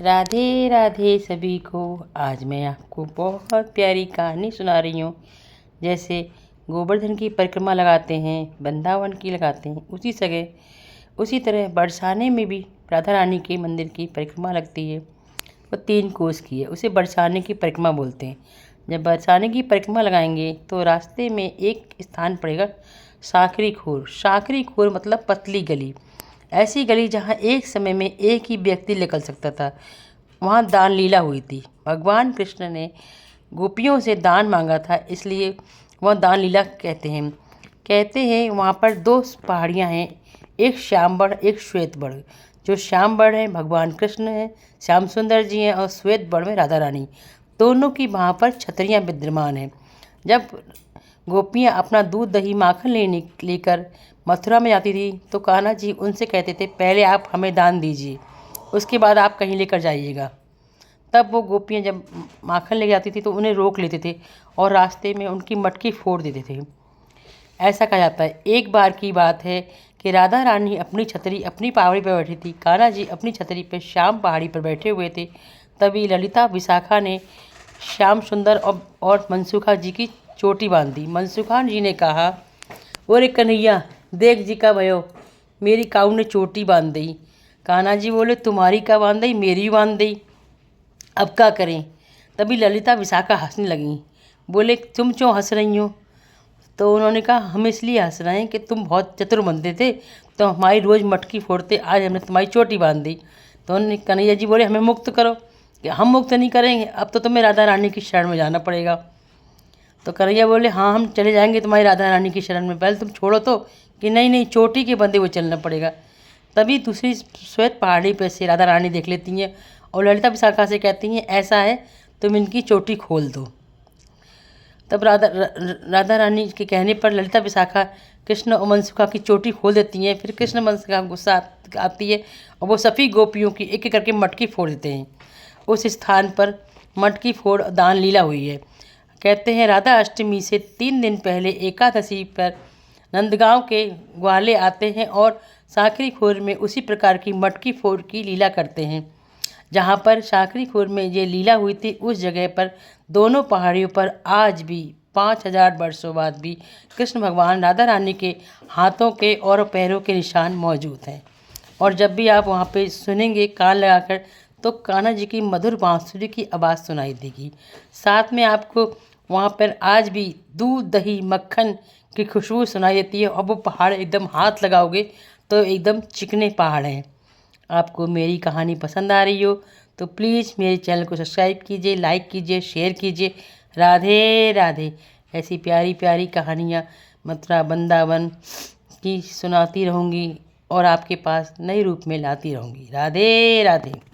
राधे राधे सभी को। आज मैं आपको बहुत प्यारी कहानी सुना रही हूँ। जैसे गोवर्धन की परिक्रमा लगाते हैं, वृंदावन की लगाते हैं, उसी तरह बरसाने में भी राधा रानी के मंदिर की परिक्रमा लगती है। वो 3 कोस की है, उसे बरसाने की परिक्रमा बोलते हैं। जब बरसाने की परिक्रमा लगाएंगे तो रास्ते में एक स्थान पड़ेगा साकरी खोर। साकरी खोर मतलब पतली गली, ऐसी गली जहाँ एक समय में एक ही व्यक्ति निकल सकता था। वहाँ दान लीला हुई थी। भगवान कृष्ण ने गोपियों से दान मांगा था, इसलिए वह दान लीला कहते हैं। वहाँ पर 2 पहाड़ियाँ हैं, एक श्यामबड़ एक श्वेतबड़। जो श्यामबड़ है भगवान कृष्ण हैं, श्याम सुंदर जी हैं, और श्वेतबड़ में राधा रानी। दोनों की वहाँ पर छतरियाँ विद्यमान हैं। जब गोपियाँ अपना दूध दही माखन लेकर मथुरा में जाती थी तो कान्हा जी उनसे कहते थे, पहले आप हमें दान दीजिए, उसके बाद आप कहीं लेकर जाइएगा। तब वो गोपियाँ जब माखन ले जाती थी तो उन्हें रोक लेते थे और रास्ते में उनकी मटकी फोड़ देते थे। ऐसा कहा जाता है। एक बार की बात है कि राधा रानी अपनी पहाड़ी पर बैठी थी। कान्हा जी अपनी छतरी पर श्याम पहाड़ी पर बैठे हुए थे। तभी ललिता विशाखा ने श्याम सुंदर और मनसुखा जी की चोटी बांध दी। मनसुखा जी ने कहा, ओरे कन्हैया देख जी का भयो, मेरी काऊ ने चोटी बांध दी। कान्हा जी बोले, तुम्हारी का बांध दी, मेरी बांध दी, अब क्या करें। तभी ललिता विशाखा हंसने लगी। बोले, तुम क्यों हंस रही हो? तो उन्होंने कहा, हम इसलिए हंस रहे हैं कि तुम बहुत चतुर बनते थे, तो हमारी रोज़ मटकी फोड़ते, आज हमने तुम्हारी चोटी बांध दी। तो उन्होंने कन्हैया जी बोले, हमें मुक्त करो। कि हम मुक्त नहीं करेंगे, अब तो तुम्हें राधा रानी की शरण में जाना पड़ेगा। तो कन्हैया बोले, हाँ हम चले जाएंगे तुम्हारी राधा रानी की शरण में, पहले तुम छोड़ो तो। कि नहीं, चोटी के बंधे हुए चलना पड़ेगा। तभी दूसरी श्वेत पहाड़ी पर से राधा रानी देख लेती हैं और ललिता विशाखा से कहती हैं, ऐसा है तुम इनकी चोटी खोल दो। तब राधा रानी के कहने पर ललिता विशाखा कृष्ण और मनसुखा की चोटी खोल देती हैं। फिर कृष्ण मनसुखा गुस्सा आती है और वो सभी गोपियों की एक एक करके मटकी फोड़ देते हैं। उस स्थान पर मटकी फोड़ दान लीला हुई है। कहते हैं राधा अष्टमी से 3 दिन पहले एकादशी पर नंदगांव के ग्वाले आते हैं और साकरी खोर में उसी प्रकार की मटकी फोड़ की लीला करते हैं। जहाँ पर साकरी खोर में ये लीला हुई थी, उस जगह पर दोनों पहाड़ियों पर आज भी 5000 वर्षों बाद भी कृष्ण भगवान राधा रानी के हाथों के और पैरों के निशान मौजूद हैं। और जब भी आप वहाँ पे सुनेंगे कान लगाकर, तो कान्हा जी की मधुर बांसुरी की आवाज़ सुनाई देगी। साथ में आपको वहाँ पर आज भी दूध दही मक्खन की खुशबू सुनाई देती है। और वो पहाड़ एकदम हाथ लगाओगे तो एकदम चिकने पहाड़ हैं। आपको मेरी कहानी पसंद आ रही हो तो प्लीज़ मेरे चैनल को सब्सक्राइब कीजिए, लाइक कीजिए, शेयर कीजिए। राधे राधे। ऐसी प्यारी प्यारी कहानियाँ मथुरा वृंदावन की सुनाती रहूँगी और आपके पास नए रूप में लाती रहूँगी। राधे राधे।